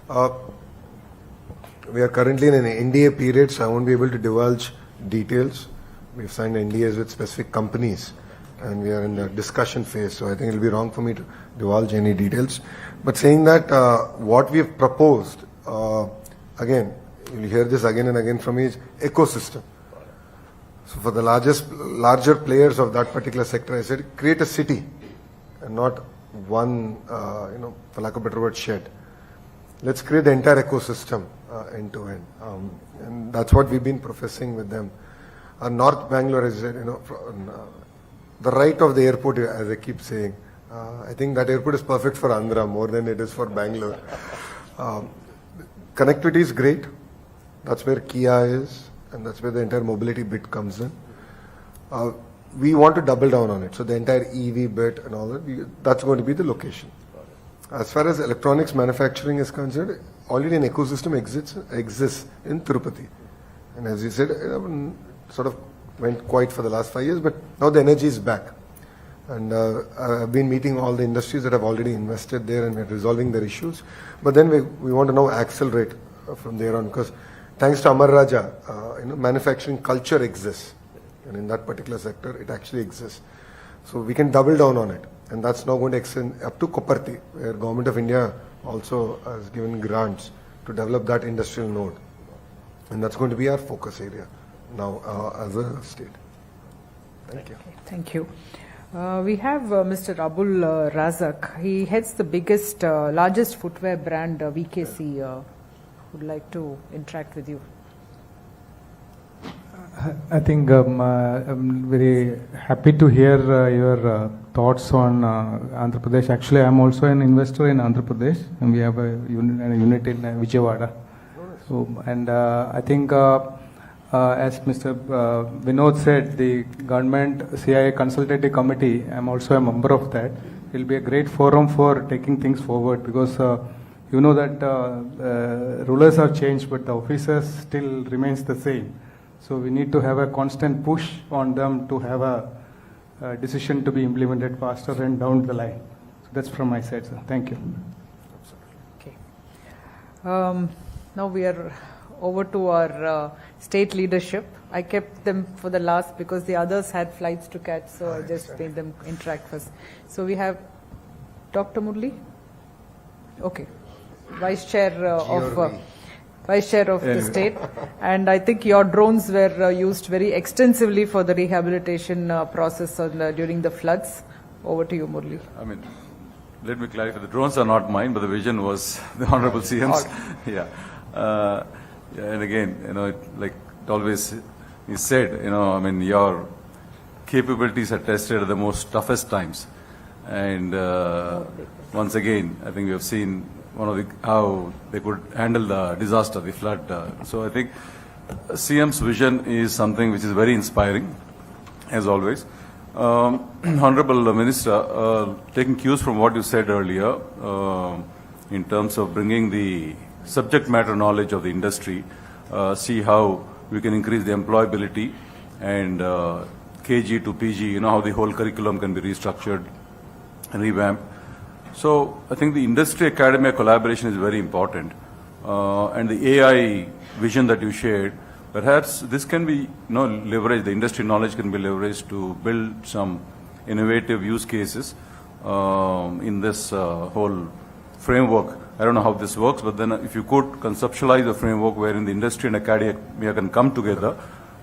on. We are currently in an NDA period, so I won't be able to divulge details. We've signed NDAs with specific companies, and we are in the discussion phase, so I think it will be wrong for me to divulge any details. But saying that, what we have proposed, again, you'll hear this again and again from me, is ecosystem. So for the larger players of that particular sector, I said, create a city and not one, for lack of a better word, shed. Let's create the entire ecosystem end to end. And that's what we've been professing with them. North Bangalore is, the right of the airport, as I keep saying. I think that airport is perfect for Andhra more than it is for Bangalore. Connectivity is great. That's where Kia is, and that's where the entire mobility bit comes in. We want to double down on it. So the entire EV bit and all that, that's going to be the location. As far as electronics manufacturing is concerned, already an ecosystem exists in Tirupati. And as you said, sort of went quiet for the last 5 years, but now the energy is back. And I've been meeting all the industries that have already invested there, and we're resolving their issues. But then we want to now accelerate from there on, because thanks to Amar Raja, manufacturing culture exists. And in that particular sector, it actually exists. So we can double down on it. And that's now going to extend up to Koparthi, where Government of India also has given grants to develop that industrial node. And that's going to be our focus area now as a state. Thank you. Okay, thank you. We have Mr. Abul Razak. He heads the largest footwear brand, VKC. Would like to interact with you. I think I'm very happy to hear your thoughts on Andhra Pradesh. Actually, I'm also an investor in Andhra Pradesh, and we have a unit in Vijayawada. So, and I think, as Mr. Vinod said, the government CIA consultative committee, I'm also a member of that. It will be a great forum for taking things forward because you know that rulers have changed, but the officers still remains the same. So we need to have a constant push on them to have a decision to be implemented faster and down the line. So that's from my side, sir. Thank you. Okay. Now we are over to our state leadership. I kept them for the last because the others had flights to catch, so I just made them interact first. So we have Dr. Murli. Okay. Vice Chair of the state, and I think your drones were used very extensively for the rehabilitation process during the floods. Over to you, Murli. I mean, let me clarify, the drones are not mine, but the vision was the Honorable CM's. Yeah. And again, like always he said, I mean, your capabilities are tested at the most toughest times. And once again, I think we have seen how they could handle the disaster, the flood. So I think CM's vision is something which is very inspiring, as always. Honorable Minister, taking cues from what you said earlier, in terms of bringing the subject matter knowledge of the industry, see how we can increase the employability and KG to PG, how the whole curriculum can be restructured and revamped. So I think the industry academia collaboration is very important, and the AI vision that you shared, perhaps this can be leveraged, the industry knowledge can be leveraged to build some innovative use cases in this whole framework. I don't know how this works, but then if you could conceptualize a framework wherein the industry and academia can come together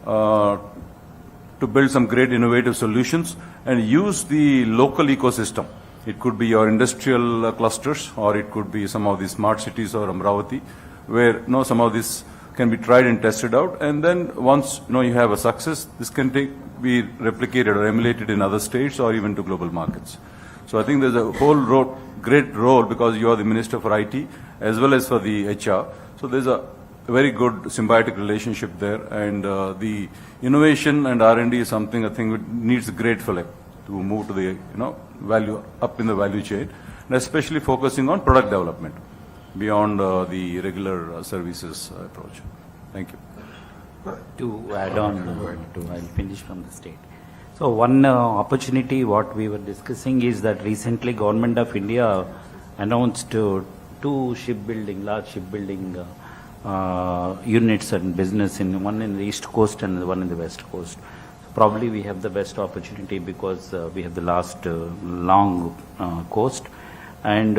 to build some great innovative solutions and use the local ecosystem. It could be your industrial clusters, or it could be some of the smart cities or Amravati, where some of this can be tried and tested out. And then once you have a success, this can be replicated or emulated in other states or even to global markets. So I think there's a whole great role, because you are the Minister for IT as well as for the HR. So there's a very good symbiotic relationship there, and the innovation and R&D is something I think needs a great fillip to move to the value up in the value chain, and especially focusing on product development beyond the regular services approach. Thank you. To add on, I'll finish from the state. So one opportunity what we were discussing is that recently Government of India announced two large shipbuilding units and business, one in the East Coast and one in the West Coast. Probably we have the best opportunity because we have the last long coast, and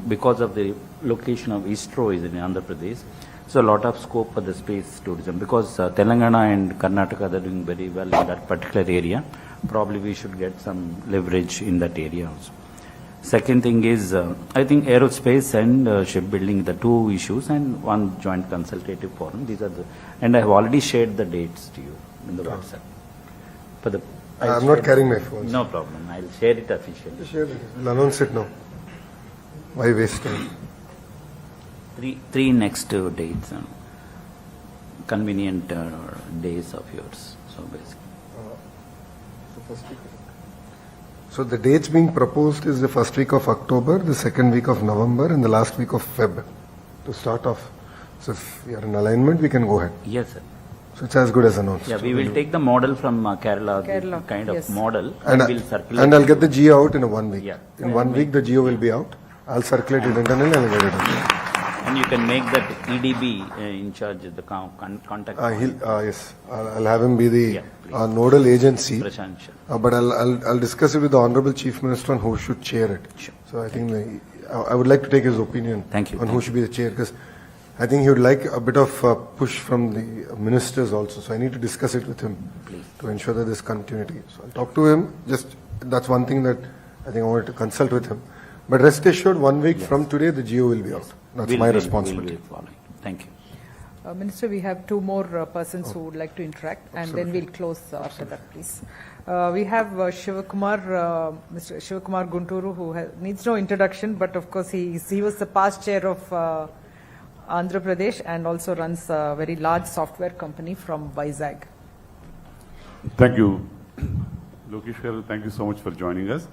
because of the location of ISRO is in Andhra Pradesh, so a lot of scope for the space tourism, because Telangana and Karnataka are doing very well in that particular area. Probably we should get some leverage in that area also. Second thing is, I think aerospace and shipbuilding, the two issues, and one joint consultative forum. These are and I have already shared the dates to you in the WhatsApp. I'm not carrying my phone. No problem. I'll share it officially. Share it. We'll announce it now. Why waste time? Three next dates, convenient days of yours. So basically. So the dates being proposed is the first week of October, the second week of November, and the last week of Feb to start off. So if we are in alignment, we can go ahead. Yes, sir. So it's as good as announced. Yeah, we will take the model from Kerala, kind of model, and we'll circulate. And I'll get the GEO out in 1 week. Yeah. In 1 week, the GEO will be out. I'll circulate it internally and I'll get it out. And you can make that EDB in charge of the contact. Yes, I'll have him be the nodal agency. But I'll discuss it with the Honorable Chief Minister on who should chair it. Sure. So I think I would like to take his opinion on who should be the chair, because I think he would like a bit of push from the ministers also. So I need to discuss it with him to ensure that there's continuity. So I'll talk to him. That's one thing that I think I wanted to consult with him. But rest assured, 1 week from today, the GEO will be out. That's my responsibility. Thank you. Minister, we have two more persons who would like to interact, and then we'll close after that, please. We have Shivakumar, Mr. Shivakumar Gunturu, who needs no introduction, but of course he was the past chair of Andhra Pradesh and also runs a very large software company from Vizag. Thank you, Lokesh. Thank you so much for joining us.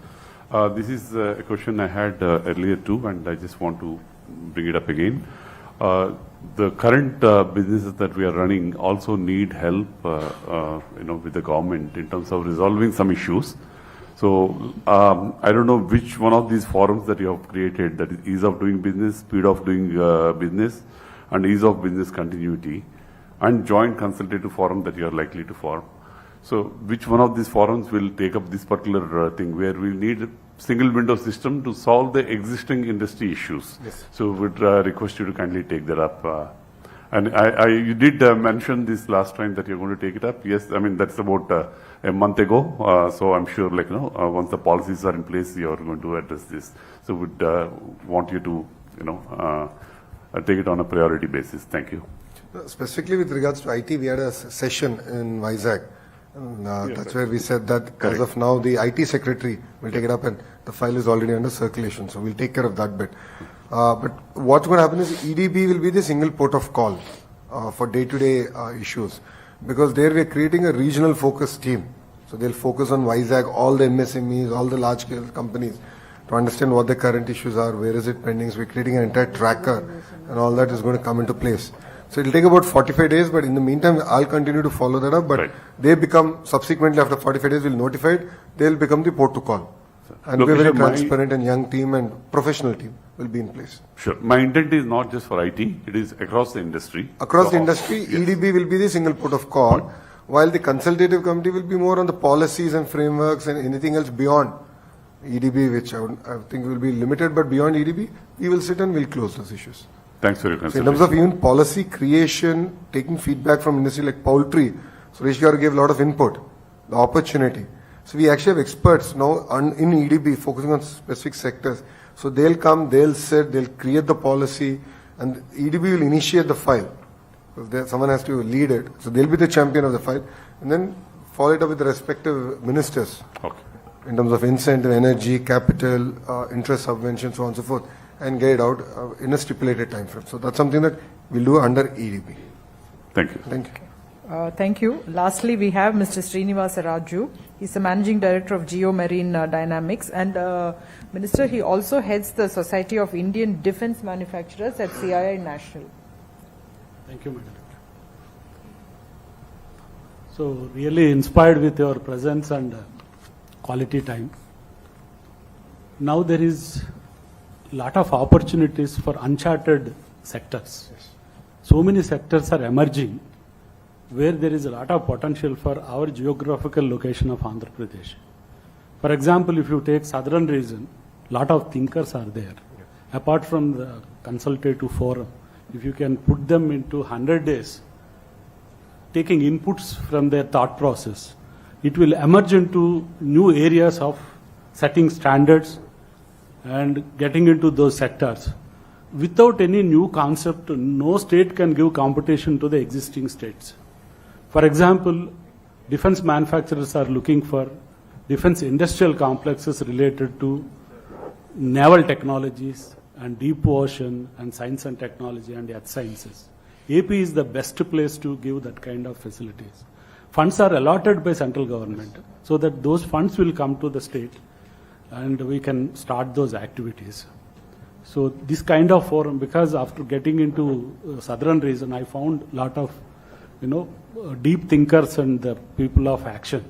This is a question I had earlier too, and I just want to bring it up again. The current businesses that we are running also need help, with the government in terms of resolving some issues. So I don't know which one of these forums that you have created, that is ease of doing business, speed of doing business, and ease of business continuity, and joint consultative forum that you are likely to form. So which one of these forums will take up this particular thing where we need single window system to solve the existing industry issues? Yes. So would request you to kindly take that up. And you did mention this last time that you're going to take it up. Yes, I mean, that's about a month ago. So I'm sure, once the policies are in place, you're going to address this. So would want you to, take it on a priority basis. Thank you. Specifically with regards to IT, we had a session in Vizag. And, that's where we said that as of now, the IT secretary will take it up, and the file is already under circulation. So we'll take care of that bit. But what's going to happen is EDB will be the single port of call for day-to-day issues, because there we're creating a regional focus team. So they'll focus on Vizag, all the MSMEs, all the large-scale companies, to understand what the current issues are, where is it pending. So we're creating an entire tracker, and all that is going to come into place. So it'll take about 45 days, but in the meantime, I'll continue to follow that up. But they become, subsequently after 45 days, we'll notify it, they'll become the port to call. And we're very transparent and young team and professional team will be in place. Sure. My intent is not just for IT, it is across the industry. Across the industry, EDB will be the single port of call, while the consultative committee will be more on the policies and frameworks and anything else beyond EDB, which I think will be limited, but beyond EDB, we will sit and we'll close those issues. Thanks for your So in consideration. terms of even policy creation, taking feedback from industry like poultry, Suresh Garu gave a lot of input, the opportunity. So we actually have experts now in EDB focusing on specific sectors. So they'll come, they'll sit, they'll create the policy, and EDB will initiate the file. Someone has to lead it. So they'll be the champion of the file, and then follow it up with the respective ministers. Okay. In terms of incentive, energy, capital, interest subvention, so on and so forth, and get it out in a stipulated time frame. So that's something that we'll do under EDB. Thank you. Thank you. Thank you. Lastly, we have Mr. Srinivasa Raju. He's the Managing Director of Geomarine Dynamics. And Minister, he also heads the Society of Indian Defence Manufacturers at CII National. Thank you, Madam. So, really inspired with your presence and quality time. Now there is a lot of opportunities for uncharted sectors. Yes. So many sectors are emerging where there is a lot of potential for our geographical location of Andhra Pradesh. For example, if you take southern region, lot of thinkers are there. Apart from the consultative forum, if you can put them into 100 days, taking inputs from their thought process, it will emerge into new areas of setting standards and getting into those sectors. Without any new concept, no state can give competition to the existing states. For example, defense manufacturers are looking for defense industrial complexes related to naval technologies and deep ocean and science and technology and earth sciences. AP is the best place to give that kind of facilities. Funds are allotted by central government so that those funds will come to the state and we can start those activities. So this kind of forum, because after getting into southern region, I found a lot of, deep thinkers and the people of action.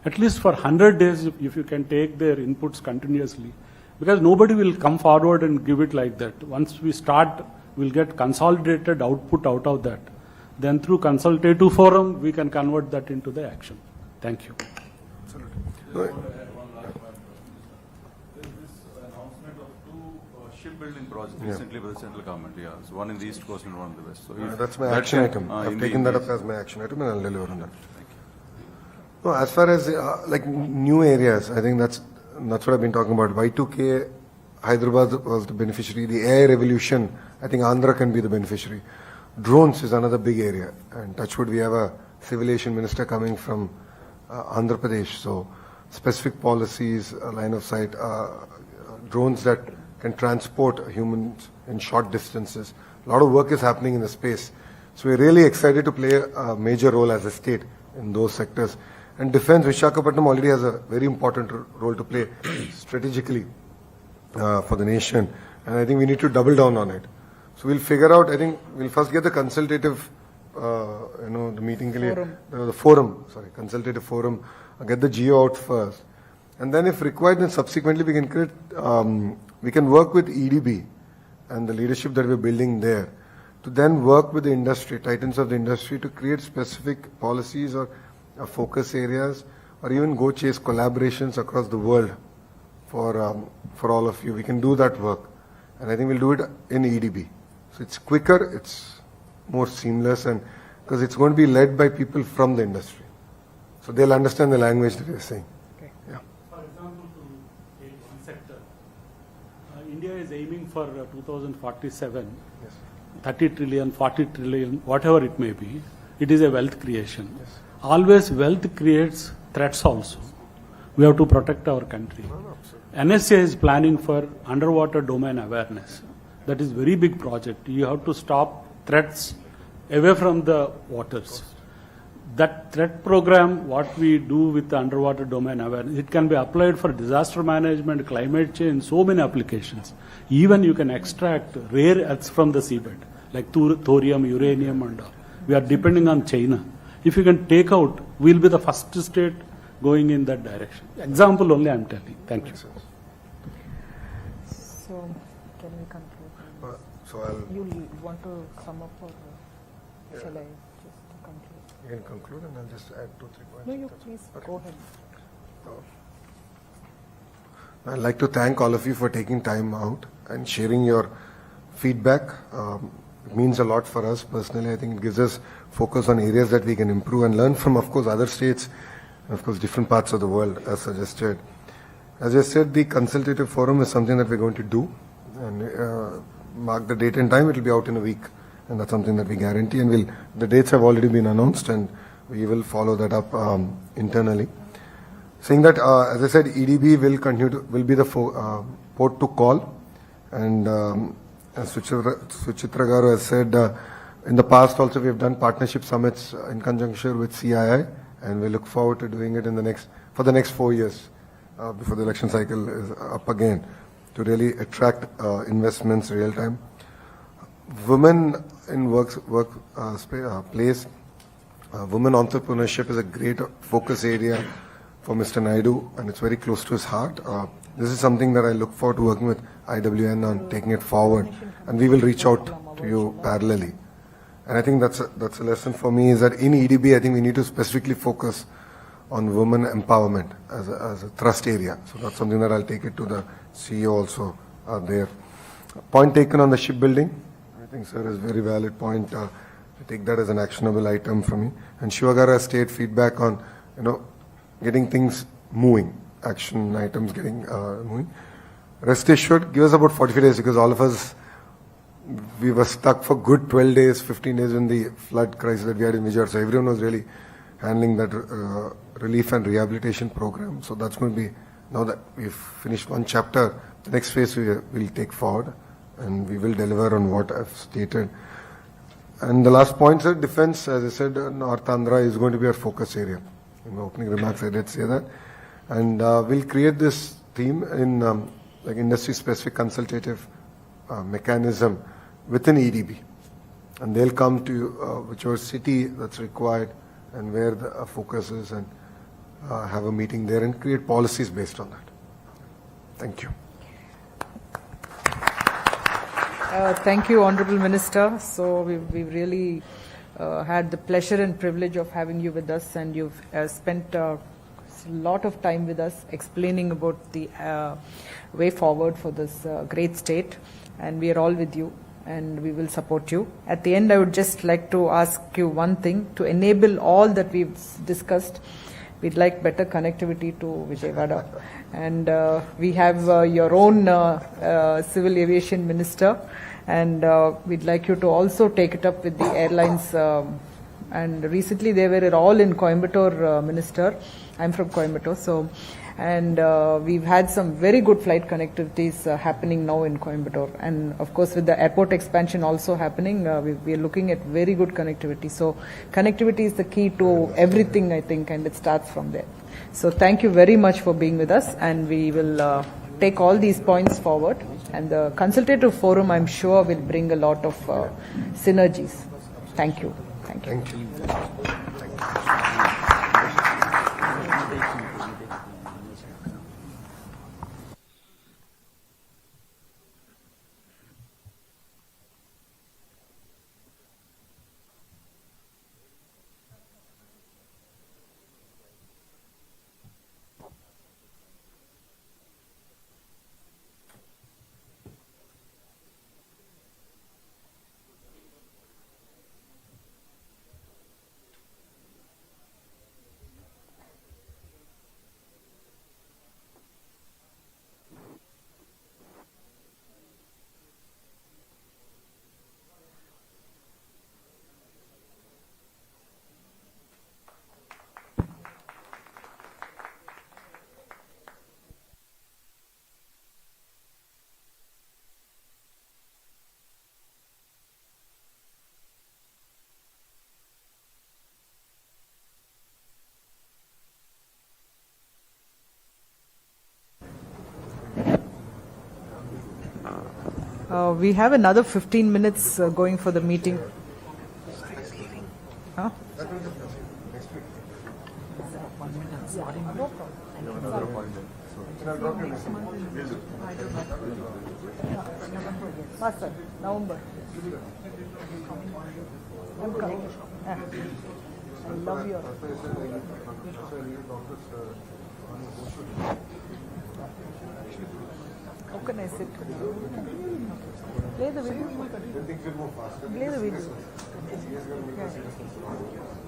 At least for 100 days, if you can take their inputs continuously, because nobody will come forward and give it like that. Once we start, we'll get consolidated output out of that. Then through consultative forum, we can convert that into the action. Thank you. Shipbuilding project recently by the central government, so one in the east coast and one in the west. So that's my action item. I've taken that up as my action item and I'll deliver on that. No, as far as new areas, I think that's what I've been talking about. Y2K, Hyderabad was the beneficiary. The AI revolution, I think Andhra can be the beneficiary. Drones is another big area, and touchwood, we have a civil aviation minister coming from Andhra Pradesh, so specific policies, line of sight, drones that can transport humans in short distances. A lot of work is happening in the space. So we're really excited to play a major role as a state in those sectors. And defense, Visakhapatnam already has a very important role to play strategically for the nation. And I think we need to double down on it. So we'll figure out, I think we'll first get the consultative, the meeting, consultative forum, get the geo out first. And then if required, then subsequently we can create, we can work with EDB and the leadership that we're building there to then work with the industry, titans of the industry, to create specific policies or focus areas, or even go chase collaborations across the world for all of you. We can do that work. And I think we'll do it in EDB. So it's quicker, it's more seamless, and because it's going to be led by people from the industry. So they'll understand the language that we're saying. Okay. Yeah. For example, to take one sector, India is aiming for 2047, 30 trillion, 40 trillion, whatever it may be. It is a wealth creation. Yes. Always wealth creates threats also. We have to protect our country. NSA is planning for underwater domain awareness. That is very big project. You have to stop threats away from the waters. That threat program, what we do with the underwater domain awareness, it can be applied for disaster management, climate change, so many applications. Even you can extract rare earths from the seabed, like thorium, uranium, and all. We are depending on China. If you can take out, we'll be the first state going in that direction. Example only I'm telling. Thank you. So, can we conclude? You want to sum up, or shall I just conclude? You can conclude, and I'll just add 2-3 points. No, you please go ahead. I'd like to thank all of you for taking time out and sharing your feedback. It means a lot for us personally. I think it gives us focus on areas that we can improve and learn from, of course, other states, and of course, different parts of the world, as suggested. As I said, the consultative forum is something that we're going to do, and mark the date and time. It will be out in a week, and that's something that we guarantee. And the dates have already been announced, and we will follow that up internally. Saying that, as I said, EDB will be the port to call, and as Suchitra Garu has said, in the past also we have done partnership summits in conjunction with CII, and we look forward to doing it for the next 4 years before the election cycle is up again, to really attract investments real time. Women in place, women entrepreneurship is a great focus area for Mr. Naidu, and it's very close to his heart. This is something that I look forward to working with IWN on taking it forward, and we will reach out to you parallelly. And I think that's a lesson for me, is that in EDB, I think we need to specifically focus on women empowerment as a thrust area. So that's something that I'll take it to the CEO also there. Point taken on the shipbuilding. I think, sir, is a very valid point. I take that as an actionable item for me. And Shivagara state feedback on, getting things moving, action items getting moving. Rest assured, give us about 45 days, because all of us, we were stuck for good 12 days, 15 days in the flood crisis that we had in Vijayawada. So everyone was really handling that relief and rehabilitation program. So that's going to be, now that we've finished one chapter, the next phase we will take forward, and we will deliver on what I've stated. And the last point, sir, defense, as I said, North Andhra is going to be our focus area. In my opening remarks, I did say that. And we'll create this theme in like industry-specific consultative mechanism within EDB. And they'll come to whichever city that's required and where the focus is, and have a meeting there and create policies based on that. Thank you. Thank you, Honorable Minister. So we've really had the pleasure and privilege of having you with us, and you've spent a lot of time with us explaining about the way forward for this great state, and we are all with you and we will support you. At the end, I would just like to ask you one thing. To enable all that we've discussed, we'd like better connectivity to Vijayawada, and we have your own civil aviation minister, and we'd like you to also take it up with the airlines. And recently they were all in Coimbatore, Minister. I'm from Coimbatore, so. And we've had some very good flight connectivities happening now in Coimbatore. And of course, with the airport expansion also happening, we are looking at very good connectivity. So connectivity is the key to everything, I think, and it starts from there. So thank you very much for being with us, and we will take all these points forward. And the consultative forum, I'm sure, will bring a lot of synergies. Thank you. Thank you. Thank you. We have another 15 minutes going for the meeting. Huh? Master, November. I'm coming. I love your. How can I sit? Play the video. Play the video. Yeah.